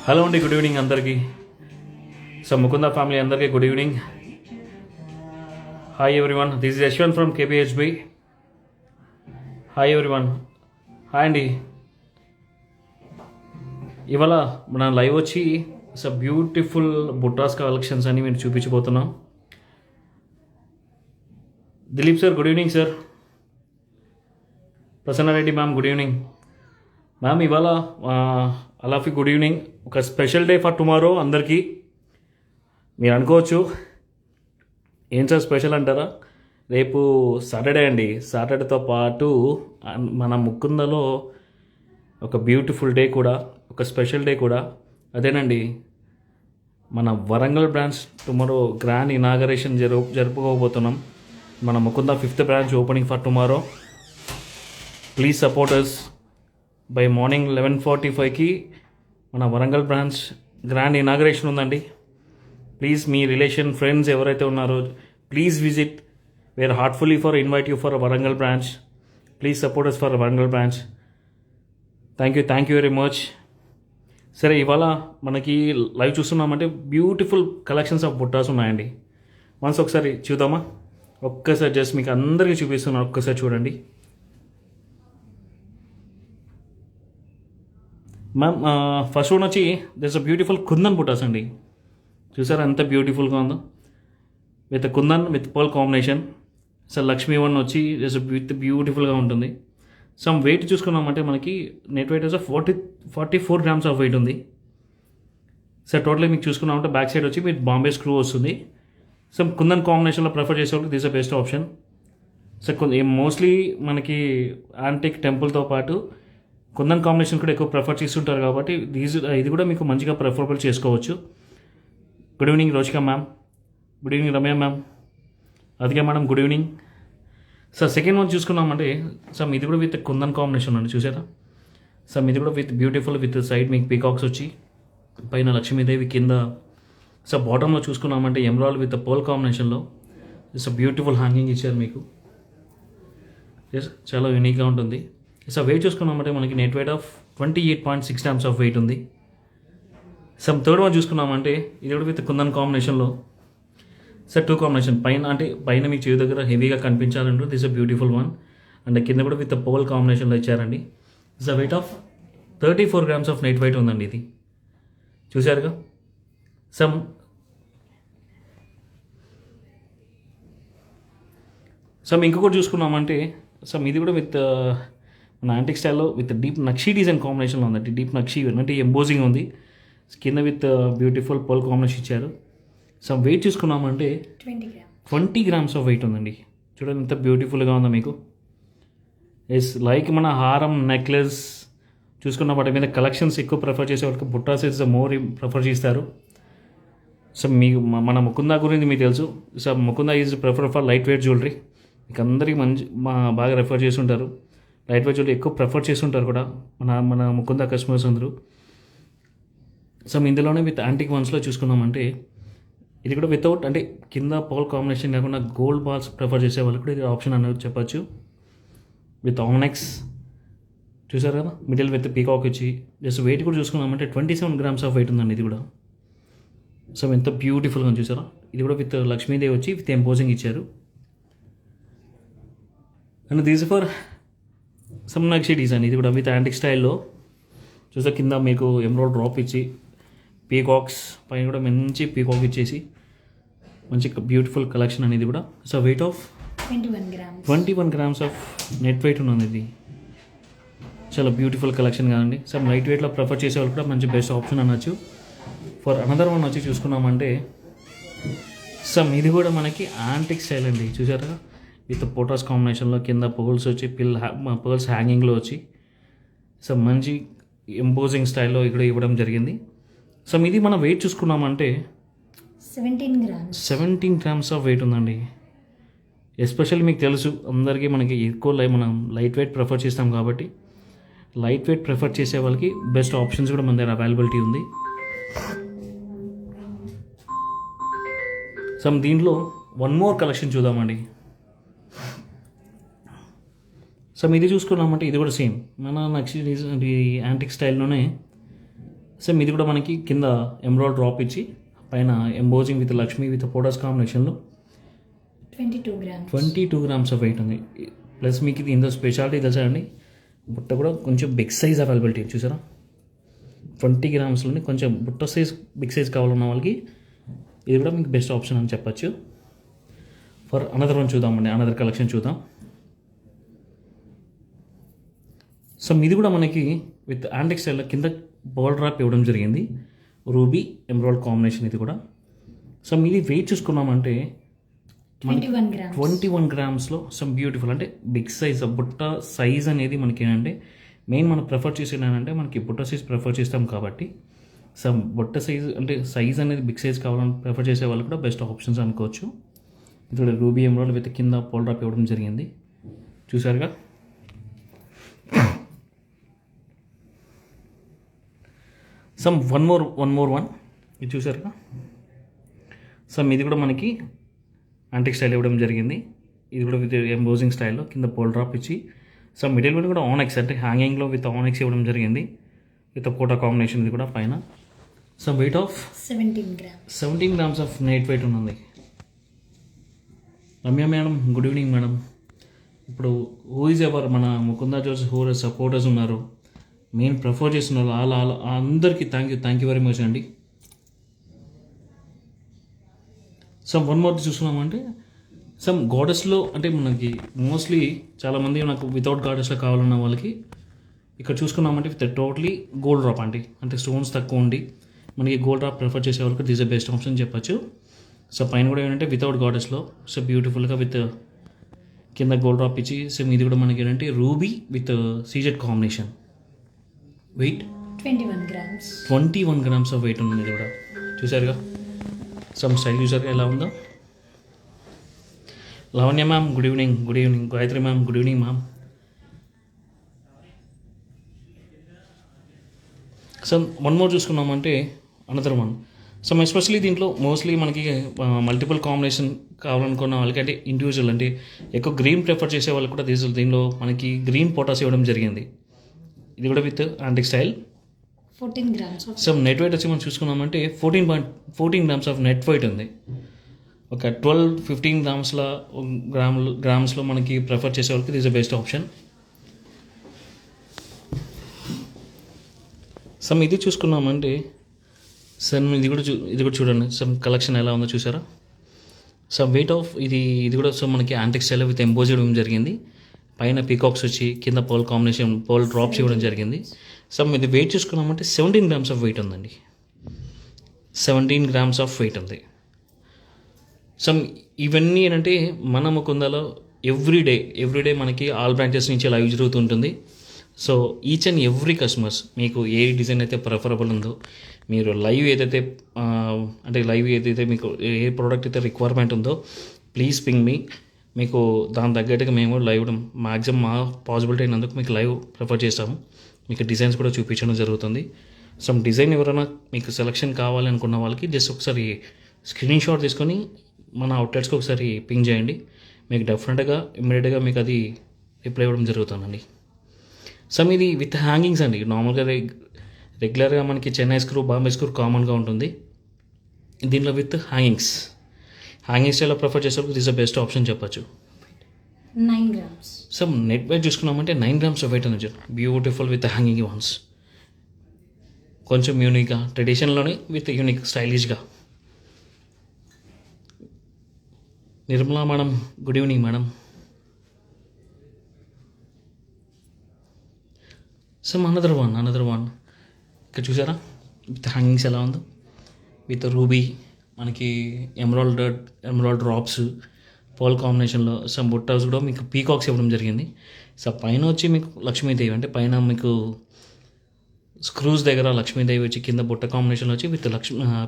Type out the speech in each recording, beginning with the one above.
Hello అండి, good evening అందరికీ. So Mukunda family అందరికీ good evening. Hi everyone, this is Yashwant from KBHB. Hi everyone, hi అండి. ఇవాళ మన లైవ్ వచ్చి బ్యూటిఫుల్ బుట్టాస్ కలెక్షన్స్ అని మీరు చూపించబోతున్నాం. Dilip sir good evening sir. Prasanna Reddy ma'am good evening. Ma'am ఇవాళ అలాఫీ గుడ్ ఈవినింగ్. ఒక స్పెషల్ డే ఫర్ టుమారో. అందరికీ మీరు అనుకోవచ్చు ఏం సార్ స్పెషల్ అంటారా? రేపు సాటర్డే అండి. సాటర్డేతో పాటు మన ముకుందలో ఒక బ్యూటిఫుల్ డే కూడా, ఒక స్పెషల్ డే కూడా. అదేనండి, మన Warangal branch tomorrow grand inauguration జరుపుకోబోతున్నాం. మన Mukunda 5th branch opening for tomorrow. Please support us. By morning 11:45కి మన వరంగల్ బ్రాంచ్ గ్రాండ్ ఇనాగరేషన్ ఉందండి. ప్లీజ్ మీ రిలేషన్ ఫ్రెండ్స్ ఎవరైతే ఉన్నారో please visit. We are heartfully for invite you for Warangal branch. Please support us for Warangal branch. Thank you very much. సరే, ఇవాళ మనకి live చూస్తున్నామంటే బ్యూటిఫుల్ కలెక్షన్స్ ఆఫ్ బుట్టాస్ ఉన్నాయండి. ఒకసారి చూద్దామా? ఒక్కసారి జస్ట్ మీకు అందరికీ చూపిస్తున్నాను, ఒక్కసారి చూడండి. మ్యామ్ ఫస్ట్ వన్ వచ్చి దిస్ అ బ్యూటిఫుల్ కుందన్ బుటాస్ అండి. చూసారా ఎంత బ్యూటిఫుల్గా ఉందో, with kundan with pearl combination. Sir Lakshmi one వచ్చి విత్ బ్యూటిఫుల్గా ఉంటుంది. సమ్ వెయిట్ చూసుకున్నామంటే మనకి నెట్ వెయిట్ వచ్చి 44 grams ఆఫ్ వెయిట్ ఉంది. సార్ టోటల్గా మీకు చూసుకున్నామంటే బ్యాక్ సైడ్ వచ్చి మీకు బాంబే స్క్రూ వస్తుంది. సమ్ కుందన్ కాంబినేషన్లో ప్రిఫర్ చేసేవాళ్ళకి this a best option. Sir mostly మనకి యాంటిక్ టెంపుల్తో పాటు కుందన్ కాంబినేషన్ కూడా ఎక్కువ ప్రిఫర్ చేస్తుంటారు కాబట్టి ఇది కూడా మీకు మంచిగా ప్రిఫరబుల్ చేసుకోవచ్చు. Good evening రోషికా ma'am. Good evening Ramya ma'am. అదిగా madam good evening. Sir second one చూసుకున్నామంటే ఇది కూడా విత్ కుందన్ కాంబినేషన్ అండి. చూసారా? ఇది కూడా విత్ బ్యూటిఫుల్ విత్ సైడ్ మీకు పీకాక్స్ వచ్చి పైన లక్ష్మీదేవి కింద. బాటంలో చూసుకున్నామంటే ఎమరాల్డ్ విత్ పర్ల్ కాంబినేషన్లో బ్యూటిఫుల్ హ్యాంగింగ్ ఇచ్చారు మీకు. చాలా యూనిక్గా ఉంటుంది. వెయిట్ చూసుకున్నామంటే మనకి net weight of 28.6 grams of weight ఉంది. థర్డ్ వన్ చూసుకున్నామంటే ఇది కూడా విత్ కుందన్ కాంబినేషన్లో. 2 కాంబినేషన్ పైన మీకు చెవి దగ్గర హెవీగా కనిపించాలంటూ this a beautiful one. And కింద కూడా విత్ పర్ల్ కాంబినేషన్లో ఇచ్చారండి. Weight of 34 grams of net weight ఉందండి. ఇది చూసారుగా. ఇంకొకటి చూసుకున్నామంటే ఇది కూడా విత్ మన యాంటిక్ స్టైల్లో విత్ డీప్ నక్షీ డిజైన్ కాంబినేషన్లో ఉందండి. డీప్ నక్షీ అంటే ఎంబోజింగ్ ఉంది. కింద విత్ బ్యూటిఫుల్ పర్ల్ కాంబినేషన్ ఇచ్చారు. వెయిట్ చూసుకున్నామంటే 20 grams ఆఫ్ వెయిట్ ఉందండి. చూడండి ఎంత బ్యూటిఫుల్గా ఉందో మీకు. లైక్ మన హారం, నెక్లెస్ చూసుకున్న వాటి మీద కలెక్షన్స్ ఎక్కువ ప్రిఫర్ చేసే వాళ్ళకి బుట్టాస్ ఇస్ మోర్ ప్రిఫర్ చేస్తారు. మీకు మన ముకుంద గురించి మీకు తెలుసు. Mukunda is prefer for light weight jewellery. మీకు అందరికీ బాగా రెఫర్ చేసి ఉంటారు. లైట్ వెయిట్ జ్యువెలరీ ఎక్కువ ప్రిఫర్ చేస్తుంటారు కూడా మన ముకుంద కస్టమర్స్ అందరూ. ఇందులోనే విత్ యాంటిక్ వన్స్లో చూసుకున్నామంటే ఇది కూడా వితౌట్ అంటే కింద పర్ల్ కాంబినేషన్ కాకుండా గోల్డ్ బాల్స్ ప్రిఫర్ చేసే వాళ్ళకి కూడా ఇది ఆప్షన్ అనేది చెప్పచ్చు. విత్ ఆనెక్స్ చూసారు కదా, మిడిల్ విత్ పీకాక్ ఇచ్చి. వెయిట్ కూడా చూసుకున్నామంటే 27 grams ఆఫ్ వెయిట్ ఉందండి. ఇది కూడా ఎంత బ్యూటిఫుల్గా ఉంది చూసారా. ఇది కూడా విత్ లక్ష్మీదేవి వచ్చి విత్ ఎంపోజింగ్ ఇచ్చారు. And these for nakshi design. ఇది కూడా విత్ యాంటిక్ స్టైల్లో చూసా. కింద మీకు ఎమరాల్డ్ డ్రాప్ ఇచ్చి పీకాక్స్ పైన కూడా మంచి పీకాక్ ఇచ్చేసి మంచి బ్యూటిఫుల్ కలెక్షన్ అనేది కూడా. Weight of 21 grams of net wait ఉన్నది. ఇది చాలా బ్యూటిఫుల్ కలెక్షన్ కాదండి. లైట్ వెయిట్లో ప్రిఫర్ చేసే వాళ్ళు కూడా మంచి బెస్ట్ ఆప్షన్ అనొచ్చు. ఫర్ అనదర్ వన్ వచ్చి చూసుకున్నామంటే ఇది కూడా మనకి యాంటిక్ స్టైల్ అండి. చూసారా? విత్ పోటాస్ కాంబినేషన్లో కింద పర్ల్స్ వచ్చి పర్ల్స్ హ్యాంగింగ్లో వచ్చి మంచి ఎంపోజింగ్ స్టైల్లో ఇక్కడ ఇవ్వడం జరిగింది. ఇది మన వెయిట్ చూసుకున్నామంటే 17 grams ఆఫ్ వెయిట్ ఉందండి. ఎస్పెషల్లీ మీకు తెలుసు అందరికీ మనకి ఎక్కువ మనం లైట్ వెయిట్ ప్రిఫర్ చేస్తాం కాబట్టి లైట్ వెయిట్ ప్రిఫర్ చేసే వాళ్ళకి బెస్ట్ ఆప్షన్స్ కూడా మన దగ్గర అవైలబిలిటీ ఉంది. దీంట్లో వన్ మోర్ కలెక్షన్ చూద్దామండి. ఇది చూసుకున్నామంటే ఇది కూడా సేమ్ మన నక్షి యాంటిక్ స్టైల్లోనే సేమ్ ఇది కూడా మనకి కింద ఎమ్రాయిడ్ డ్రాప్ ఇచ్చి పైన ఎంబోజింగ్ విత్ లక్ష్మి విత్ పోటోస్ కాంబినేషన్లో 22 గ్రామ్స్ ఆఫ్ వెయిట్ ఉంది. ప్లస్ మీకు ఇది ఇందులో స్పెషాలిటీ తెలుసా అండి, బుట్ట కూడా కొంచెం బిగ్ సైజ్ అవైలబిలిటీ చూసారా. 20 గ్రామ్స్లోని కొంచెం బుట్ట సైజ్ బిగ్ సైజ్ కావాలన్న వాళ్ళకి ఇది కూడా మీకు బెస్ట్ ఆప్షన్ అని చెప్పచ్చు. ఫర్ అనదర్ వన్ చూద్దామండి, అనదర్ కలెక్షన్ చూద్దాం. సో ఇది కూడా మనకి విత్ యాంటిక్ స్టైల్లో కింద బాల్ డ్రాప్ ఇవ్వడం జరిగింది, రూబీ ఎమరాల్డ్ కాంబినేషన్ ఇది కూడా. సో ఇది వెయిట్ చూసుకున్నామంటే 21 గ్రామ్స్లో సమ్ బ్యూటిఫుల్ అంటే బిగ్ సైజ్ బుట్ట సైజ్ అనేది మనకి ఏంటంటే మెయిన్ మనం ప్రిఫర్ చేసేది ఏంటంటే మనకి బుట్ట సైజ్ ప్రిఫర్ చేస్తాం కాబట్టి సమ్ బుట్ట సైజ్ అంటే సైజ్ అనేది బిగ్ సైజ్ కావాలని ప్రిఫర్ చేసే వాళ్ళు కూడా బెస్ట్ ఆప్షన్స్ అనుకోవచ్చు. ఇది రూబీ ఎమరాల్డ్ విత్ కింద పోల్ డ్రాప్ ఇవ్వడం జరిగింది చూసారుగా. సమ్ వన్ మోర్ ఇది చూసారుగా. సమ్ ఇది కూడా మనకి యాంటిక్ స్టైల్ ఇవ్వడం జరిగింది, ఇది కూడా విత్ ఎంబోజింగ్ స్టైల్లో కింద పోల్ డ్రాప్ ఇచ్చి సమ్ మిడిల్ కూడా ఆనెక్స్ అంటే హ్యాంగింగ్లో విత్ ఆనెక్స్ ఇవ్వడం జరిగింది విత్ కోటా కాంబినేషన్. ఇది కూడా పైన some weight of 17 grams of net weight ఉంది. Ramya madam good evening madam. ఇప్పుడు హూ ఈజ్ ఎవర్ మన ముకుందా జ్యువెల్స్ హూ సపోర్టర్స్ ఉన్నారు, మెయిన్ ప్రిఫర్ చేస్తున్నారు వాళ్ళ అందరికీ థ్యాంక్ యూ వెరీ మచ్ అండి. సమ్ వన్ మోర్ చూసుకున్నామంటే సమ్ గాడెస్లో అంటే మనకి మోస్ట్లీ చాలామంది నాకు వితౌట్ గాడెస్లో కావాలన్న వాళ్ళకి ఇక్కడ చూసుకున్నామంటే విత్ టోటలీ గోల్డ్ డ్రాప్ అంటే స్టోన్స్ తక్కువ ఉండి మనకి గోల్డ్ డ్రాప్ ప్రిఫర్ చేసే వాళ్ళకి దిస్ బెస్ట్ ఆప్షన్ చెప్పచ్చు. సో పైన కూడా ఏంటంటే వితౌట్ గాడెస్లో సో బ్యూటిఫుల్గా విత్ కింద గోల్డ్ డ్రాప్ ఇచ్చి సేమ్ ఇది కూడా మనకి ఏంటంటే ruby with CZ combination. Weight 21 grams of weight ఉంది. ఇది కూడా చూసారుగా. సమ్ స్టైల్ చూసారుగా ఎలా ఉందో. Lavanya ma'am good evening. Gayatri ma'am good evening ma'am. So one more చూసుకున్నామంటే అనదర్ వన్ సమ్ ఎస్పెషలీ దీంట్లో మోస్ట్లీ మనకి మల్టిపుల్ కాంబినేషన్ కావాలనుకున్న వాళ్ళకి అంటే ఇండివిజువల్ అంటే ఎక్కువ గ్రీన్ ప్రిఫర్ చేసే వాళ్ళకి కూడా దీనిలో మనకి గ్రీన్ పొటాస్ ఇవ్వడం జరిగింది. ఇది కూడా with antique style 14 grams. Some net wait వచ్చి మనం చూసుకున్నామంటే 14 గ్రామ్స్ ఆఫ్ నెట్ వెయిట్ ఉంది. ఒక 12-15 గ్రామ్స్లో మనకి ప్రిఫర్ చేసే వాళ్ళకి దిస్ బెస్ట్ ఆప్షన్. సమ్ ఇది చూసుకున్నామంటే సమ్ ఇది కూడా చూడండి సమ్ కలెక్షన్ ఎలా ఉందో చూసారా. సమ్ వెయిట్ ఆఫ్ ఇది కూడా సో మనకి యాంటిక్ స్టైల్ విత్ ఎంబోజ్ ఇవ్వడం జరిగింది, పైన పీకాక్స్ వచ్చి కింద పోల్ కాంబినేషన్ పోల్ డ్రాప్స్ ఇవ్వడం జరిగింది. సమ్ ఇది వెయిట్ చూసుకున్నామంటే 17 గ్రామ్స్ ఆఫ్ వెయిట్ ఉందండి. 17 గ్రామ్స్ ఆఫ్ వెయిట్ ఉంది. సమ్ ఇవన్నీ ఏంటంటే మన ముకుందాలో ఎవ్రీడే మనకి ఆల్ బ్రాంచెస్ నుంచి లైవ్ జరుగుతుంటుంది. So each and every customers మీకు ఏ డిజైన్ అయితే ప్రిఫరబుల్ ఉందో మీరు లైవ్ ఏదైతే మీకు ఏ ప్రోడక్ట్ అయితే రిక్వైర్మెంట్ ఉందో ప్లీజ్ పింగ్ మీ. మీకు దాని తగ్గట్టుగా మేము లైవ్ మ్యాక్సిమం మా పాసిబిలిటీ అయినందుకు మీకు లైవ్ ప్రిఫర్ చేస్తాము. మీకు డిజైన్స్ కూడా చూపించడం జరుగుతుంది. సమ్ డిజైన్ ఎవరైనా మీకు సెలెక్షన్ కావాలి అనుకున్న వాళ్ళకి జస్ట్ ఒకసారి స్క్రీన్ షాట్ తీసుకొని మన అవుట్లెట్స్కి ఒకసారి పింగ్ చేయండి, మీకు డెఫినెట్గా ఇమ్మీడియట్గా మీకు అది రిప్లై ఇవ్వడం జరుగుతుందండి. సమ్ ఇది విత్ హ్యాంగింగ్స్ అండి. నార్మల్గా రెగ్యులర్గా మనకి చెన్నై స్క్రూ బాంబే స్క్రూ కామన్గా ఉంటుంది, దీనిలో విత్ హ్యాంగింగ్స్ స్టైల్లో ప్రిఫర్ చేసేప్పుడు దిస్ ద బెస్ట్ ఆప్షన్ చెప్పచ్చు. 9 grams. సమ్ నెట్ వెయిట్ చూసుకున్నామంటే 9 గ్రామ్స్ వెయిట్ అనేది బ్యూటిఫుల్ విత్ హ్యాంగింగ్ వన్స్, కొంచెం యూనిక్గా ట్రెడిషన్లోనే విత్ యూనిక్ స్టైలిష్గా. Nirmala madam good evening madam. Some another one ఇక్కడ చూసారా విత్ హ్యాంగింగ్స్ ఎలా ఉందో విత్ రూబీ మనకి ఎమరాల్డ్ డ్రాప్స్ పోల్ కాంబినేషన్లో సమ్ బుట్టాస్ కూడా మీకు పీకాక్స్ ఇవ్వడం జరిగింది. సో పైన వచ్చి మీకు లక్ష్మీదేవి అంటే పైన మీకు స్క్రూస్ దగ్గర లక్ష్మీదేవి వచ్చి కింద బుట్ట కాంబినేషన్లో వచ్చి విత్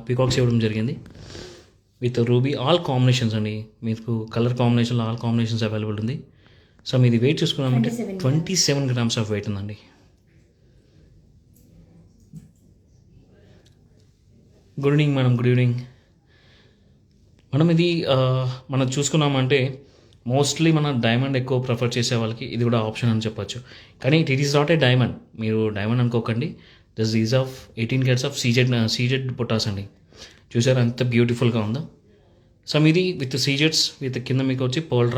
పీకాక్స్ ఇవ్వడం జరిగింది విత్ రూబీ ఆల్ కాంబినేషన్స్ అండి. మీకు కలర్ కాంబినేషన్లో ఆల్ కాంబినేషన్స్ అవైలబుల్ ఉంది. సో మీది వెయిట్ చూసుకున్నామంటే 27 గ్రామ్స్ ఆఫ్ వెయిట్ ఉందండి. Good evening madam. మనం ఇది మనం చూసుకున్నామంటే మోస్ట్లీ మన డైమండ్ ఎక్కువ ప్రిఫర్ చేసే వాళ్ళకి ఇది కూడా ఆప్షన్ అని చెప్పొచ్చు. కానీ it is not a diamond, మీరు డైమండ్ అనుకోకండి. This is of 18 carats of CZ buttas అండి. చూసారా ఎంత బ్యూటిఫుల్గా ఉందో. సమ్ ఇది విత్ సీజెడ్స్ విత్ కింద మీకు వచ్చి పర్ల్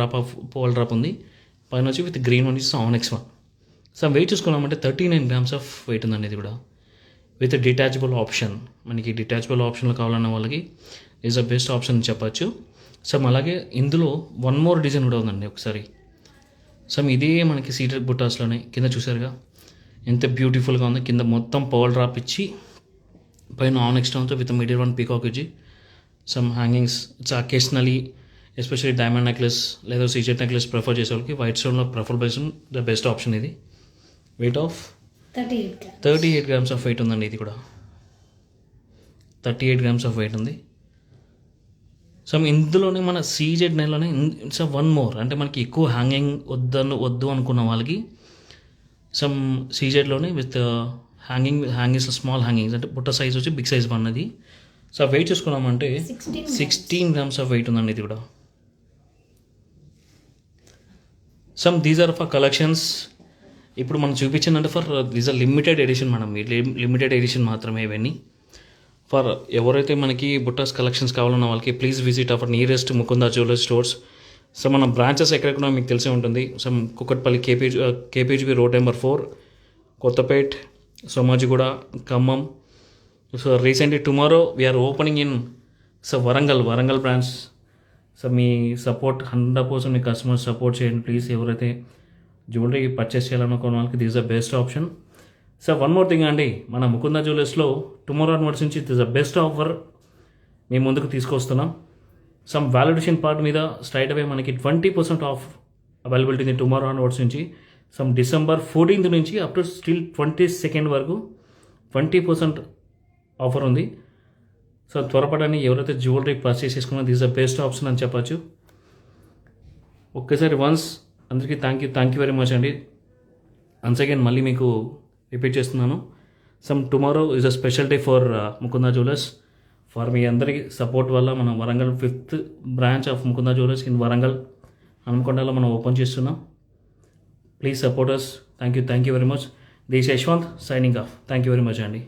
డ్రాప్ ఉంది, పైన వచ్చి with green one is onyx one. Some weight చూసుకున్నామంటే 39 గ్రామ్స్ ఆఫ్ వెయిట్ ఉందండి ఇది కూడా, విత్ డిటాచబుల్ ఆప్షన్. మనకి డిటాచబుల్ ఆప్షన్లు కావాలన్న వాళ్ళకి ఈజ్ ద బెస్ట్ ఆప్షన్ చెప్పచ్చు. సమ్ అలాగే ఇందులో వన్ మోర్ డిజైన్ కూడా ఉందండి ఒకసారి. సమ్ ఇదే మనకి సీటెడ్ బుట్టాస్లోనే కింద చూసారుగా ఎంత బ్యూటిఫుల్గా ఉంది. కింద మొత్తం పర్ల్ డ్రాప్ ఇచ్చి పైన ఆనెక్స్ స్టోన్తో విత్ మిడిల్ వన్ పీకాక్ ఇచ్చి some hangings. It's occasionally especially diamond necklace లేదా సీజెడ్ నెక్లెస్ ప్రిఫర్ చేసే వాళ్ళకి వైట్ స్టోన్లో ప్రిఫర్ చేసిన ద బెస్ట్ ఆప్షన్ ఇది. Weight of 38 grams of weight ఉందండి ఇది కూడా. 38 గ్రామ్స్ ఆఫ్ వెయిట్ ఉంది. సో ఇందులోనే మన సీజెడ్ నెలలోనే ఇట్స్ వన్ మోర్, అంటే మనకి ఎక్కువ హ్యాంగింగ్ వద్దు అనుకున్న వాళ్ళకి సమ్ సీజెడ్లోనే విత్ హ్యాంగింగ్స్ స్మాల్ హ్యాంగింగ్స్, అంటే బుట్ట సైజ్ వచ్చి బిగ్ సైజ్ అన్నది. సో వెయిట్ చూసుకున్నామంటే 16 గ్రామ్స్ ఆఫ్ వెయిట్ ఉందండి ఇది కూడా. Some these are for collections. ఇప్పుడు మనం చూపించిందంటే for these are limited edition madam, limited edition మాత్రమే ఇవన్నీ. ఫర్ ఎవరైతే మనకి బుట్టాస్ కలెక్షన్స్ కావాలన్న వాళ్ళకి please visit our nearest Mukunda jewellery stores. So మన బ్రాంచెస్ ఎక్కడెక్కడో మీకు తెలిసే ఉంటుంది. So Kukatpally KPGB road number 4, Kothapet, Somajiguda, Khammam. So recently tomorrow we are opening in Warangal branch. So మీ సపోర్ట్ 100% మీ కస్టమర్స్ సపోర్ట్ చేయండి ప్లీజ్. ఎవరైతే జ్యువెలరీ పర్చేస్ చేయాలనుకున్న వాళ్ళకి this the best option. So one more thing అండి, మన ముకుందా జ్యువెలర్స్లో టుమారో ఆన్వర్డ్స్ నుంచి దిస్ ద బెస్ట్ ఆఫర్ మేము ముందుకు తీసుకొస్తున్నాం. సమ్ వాల్యుడేషన్ పార్ట్ మీద స్ట్రైట్ అవే మనకి 20% ఆఫ్ అవైలబిలిటీ ఉంది టుమారో ఆన్వర్డ్స్ నుంచి. సమ్ December 14th నుంచి అప్ టు స్టిల్ 22nd వరకు 20% ఆఫర్ ఉంది. సో త్వరపడని ఎవరైతే జ్యువెలరీ పర్చేస్ చేసుకున్నా దిస్ ద బెస్ట్ ఆప్షన్ అని చెప్పచ్చు. ఒక్కసారి వన్స్ అందరికీ థ్యాంక్ యూ వెరీ మచ్ అండి. వన్స్ అగైన్ మళ్ళీ మీకు రిపీట్ చేస్తున్నాను. Some tomorrow is a special day for Mukunda jewellers. For మీ అందరికీ సపోర్ట్ వల్ల మనం Warangal 5th branch of Mukunda jewellers in Warangal హనుమకొండలో మనం ఓపెన్ చేస్తున్నాం. Please support us. Thank you very much. This Yashwant signing off. Thank you very much అండి.